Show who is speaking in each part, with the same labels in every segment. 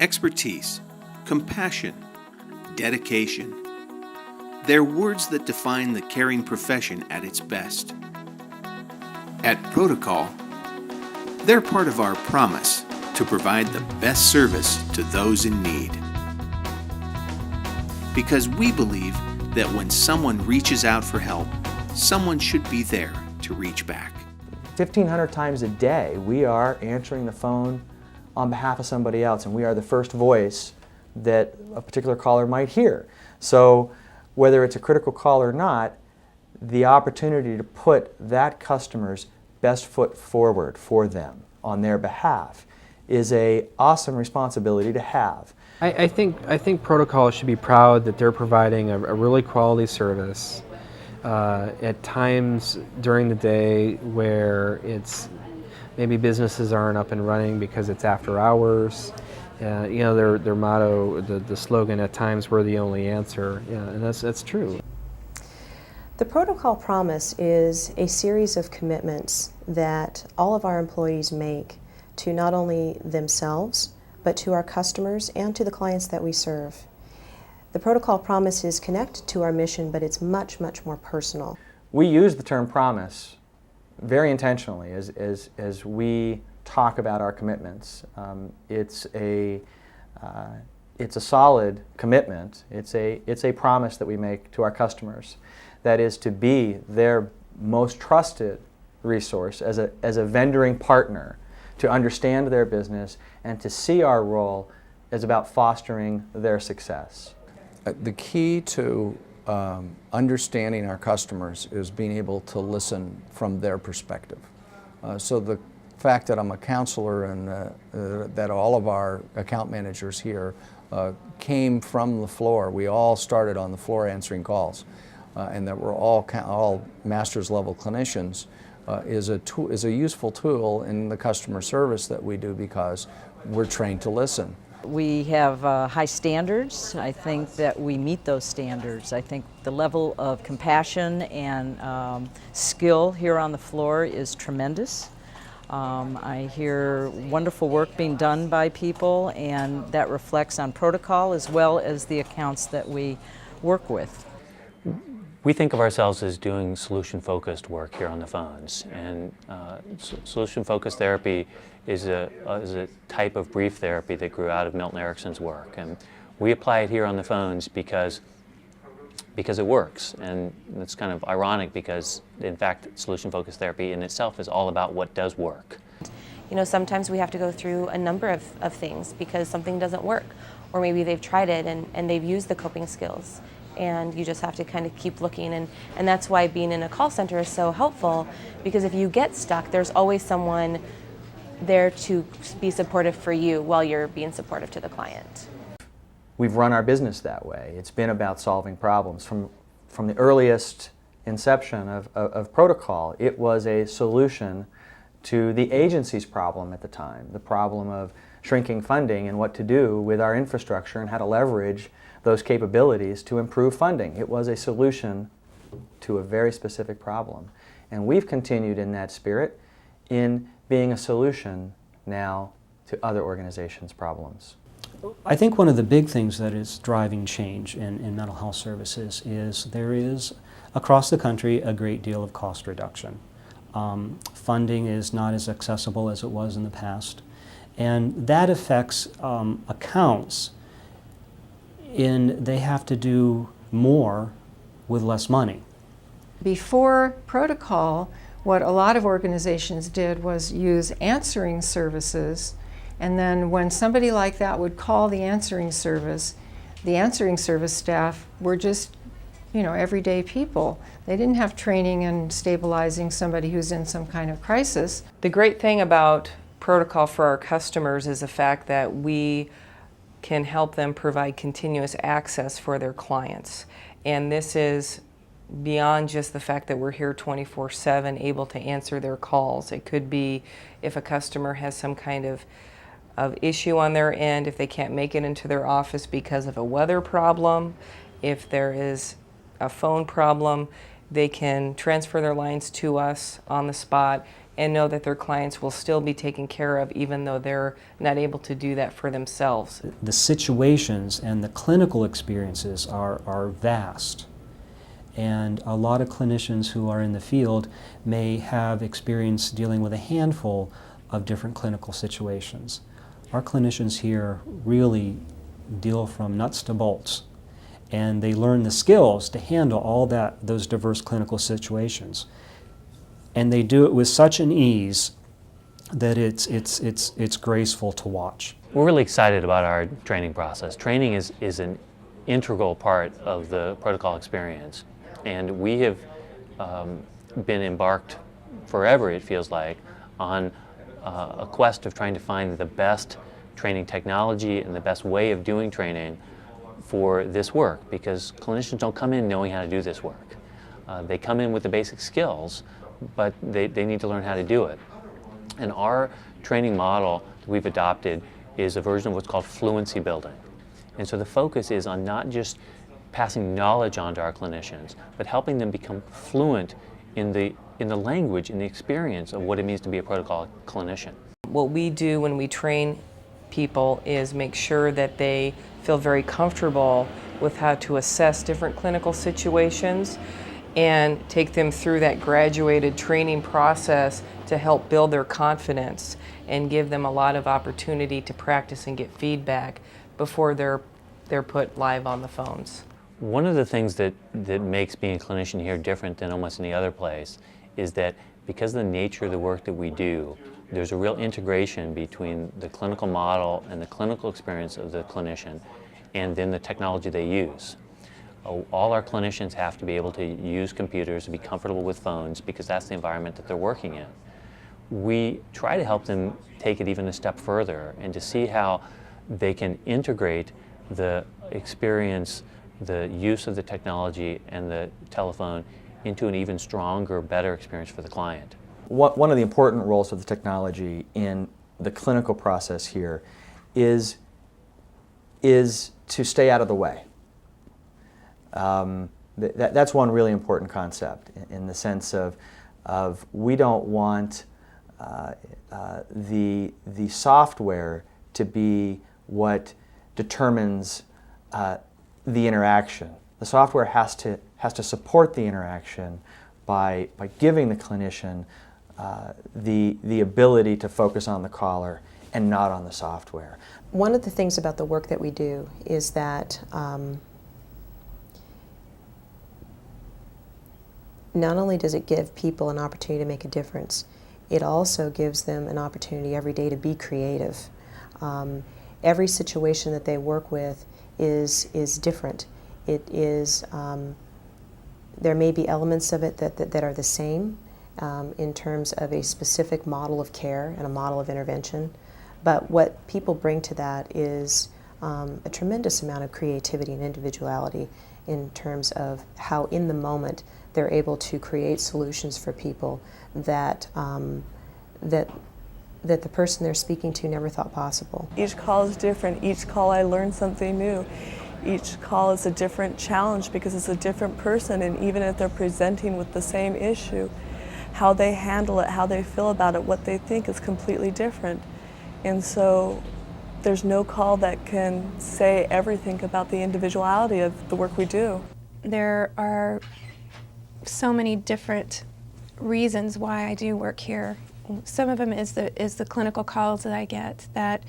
Speaker 1: Expertise, compassion, dedication. They're words that define the caring profession at its best. At ProtoCall, they're part of our promise to provide the best service to those in need. Because we believe that when someone reaches out for help, someone should be there to reach back.
Speaker 2: 1,500 times a day, we are answering the phone on behalf of somebody else, and we are the first voice that a particular caller might hear. So whether it's a critical call or not, the opportunity to put that customer's best foot forward for them on their behalf is an awesome responsibility to have.
Speaker 3: I think ProtoCall should be proud that they're providing a really quality service at times during the day where it's maybe businesses aren't up and running because it's after hours. You know, their motto, the slogan, at times we're the only answer. Yeah, and that's true.
Speaker 4: The ProtoCall Promise is a series of commitments that all of our employees make to not only themselves, but to our customers and to the clients that we serve. The ProtoCall Promise is connected to our mission, but it's much, much more personal.
Speaker 2: We use the term promise very intentionally as we talk about our commitments. It's a solid commitment. It's a promise that we make to our customers. That is to be their most trusted resource as a vendoring partner, to understand their business and to see our role as about fostering their success.
Speaker 5: The key to understanding our customers is being able to listen from their perspective. So the fact that I'm a counselor and that all of our account managers here came from the floor, we all started on the floor answering calls, and that we're all master's level clinicians, is a useful tool in the customer service that we do because we're trained to listen.
Speaker 6: We have high standards. I think that we meet those standards. I think the level of compassion and skill here on the floor is tremendous. I hear wonderful work being done by people, and that reflects on ProtoCall as well as the accounts that we work with.
Speaker 7: We think of ourselves as doing solution-focused work here on the phones, and solution-focused therapy is a type of brief therapy that grew out of Milton Erickson's work, and we apply it here on the phones because it works. And it's kind of ironic because, in fact, solution-focused therapy in itself is all about what does work.
Speaker 8: You know, sometimes we have to go through a number of things because something doesn't work, or maybe they've tried it and they've used the coping skills. And you just have to kind of keep looking, and that's why being in a call center is so helpful, because if you get stuck, there's always someone there to be supportive for you while you're being supportive to the client.
Speaker 2: We've run our business that way. It's been about solving problems. From the earliest inception of ProtoCall, it was a solution to the agency's problem at the time, the problem of shrinking funding and what to do with our infrastructure and how to leverage those capabilities to improve funding. It was a solution to a very specific problem. And we've continued in that spirit in being a solution now to other organizations' problems.
Speaker 9: I think one of the big things that is driving change in mental health services is there is, across the country, a great deal of cost reduction. Funding is not as accessible as it was in the past, and that affects accounts they have to do more with less money.
Speaker 10: Before ProtoCall, what a lot of organizations did was use answering services, and then when somebody like that would call the answering service staff were just, everyday people. They didn't have training in stabilizing somebody who's in some kind of crisis.
Speaker 11: The great thing about ProtoCall for our customers is the fact that we can help them provide continuous access for their clients. And this is beyond just the fact that we're here 24/7 able to answer their calls. It could be if a customer has some kind of issue on their end, if they can't make it into their office because of a weather problem, if there is a phone problem, they can transfer their lines to us on the spot, and know that their clients will still be taken care of even though they're not able to do that for themselves.
Speaker 9: The situations and the clinical experiences are vast. And a lot of clinicians who are in the field may have experience dealing with a handful of different clinical situations. Our clinicians here really deal from nuts to bolts, and they learn the skills to handle all those diverse clinical situations. And they do it with such an ease that it's graceful to watch.
Speaker 7: We're really excited about our training process. Training is an integral part of the protocol experience. And we have been embarked forever, it feels like, on a quest of trying to find the best training technology and the best way of doing training for this work, because clinicians don't come in knowing how to do this work. They come in with the basic skills, but they need to learn how to do it. And our training model that we've adopted is a version of what's called fluency building. And so the focus is on not just passing knowledge on to our clinicians, but helping them become fluent in the language, in the experience of what it means to be a protocol clinician.
Speaker 11: What we do when we train people is make sure that they feel very comfortable with how to assess different clinical situations and take them through that graduated training process to help build their confidence and give them a lot of opportunity to practice and get feedback before they're put live on the phones.
Speaker 7: One of the things that makes being a clinician here different than almost any other place is that because of the nature of the work that we do, there's a real integration between the clinical model and the clinical experience of the clinician and then the technology they use. All our clinicians have to be able to use computers, to be comfortable with phones, because that's the environment that they're working in. We try to help them take it even a step further and to see how they can integrate the experience, the use of the technology and the telephone into an even stronger, better experience for the client.
Speaker 2: One of the important roles of the technology in the clinical process here is to stay out of the way. That's one really important concept in the sense of we don't want the software to be what determines the interaction. The software has to support the interaction by giving the clinician the ability to focus on the caller and not on the software.
Speaker 4: One of the things about the work that we do is that not only does it give people an opportunity to make a difference, it also gives them an opportunity every day to be creative. Every situation that they work with is different. It is, there may be elements of it that are the same in terms of a specific model of care and a model of intervention, but what people bring to that is a tremendous amount of creativity and individuality in terms of how in the moment they're able to create solutions for people that that the person they're speaking to never thought possible.
Speaker 12: Each call is different. Each call I learn something new. Each call is a different challenge because it's a different person, and even if they're presenting with the same issue, how they handle it, how they feel about it, what they think is completely different. And so there's no call that can say everything about the individuality of the work we do.
Speaker 13: There are so many different reasons why I do work here. Some of them is the clinical calls that I get, that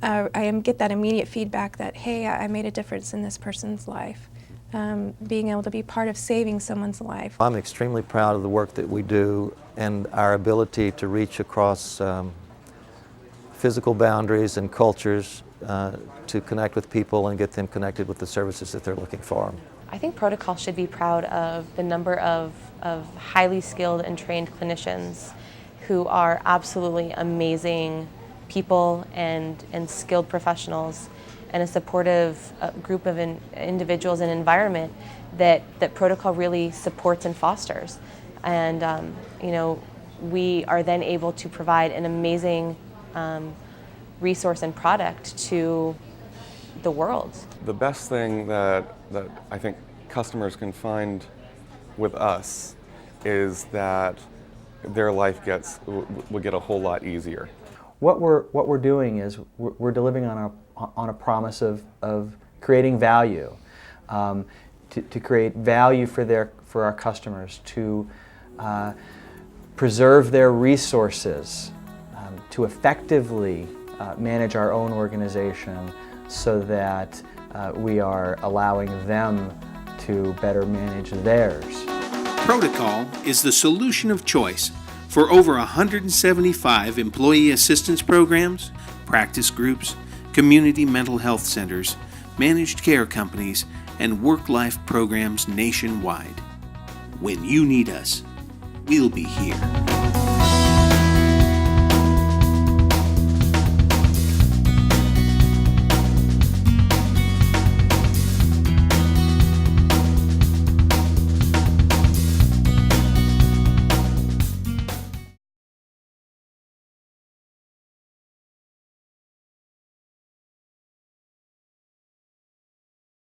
Speaker 13: I get that immediate feedback that, hey, I made a difference in this person's life. Being able to be part of saving someone's life.
Speaker 14: I'm extremely proud of the work that we do and our ability to reach across physical boundaries and cultures to connect with people and get them connected with the services that they're looking for.
Speaker 8: I think ProtoCall should be proud of the number of highly skilled and trained clinicians who are absolutely amazing people and skilled professionals, and a supportive group of individuals and environment that ProtoCall really supports and fosters. And you know, we are then able to provide an amazing resource and product to the world.
Speaker 15: The best thing that I think customers can find with us is that their life will get a whole lot easier.
Speaker 2: What we're doing is we're delivering on a promise of creating value, to create value for our customers, to preserve their resources, to effectively manage our own organization so that we are allowing them to better manage theirs.
Speaker 1: ProtoCall is the solution of choice for over 175 employee assistance programs, practice groups, community mental health centers, managed care companies, and work-life programs nationwide. When you need us, we'll be here.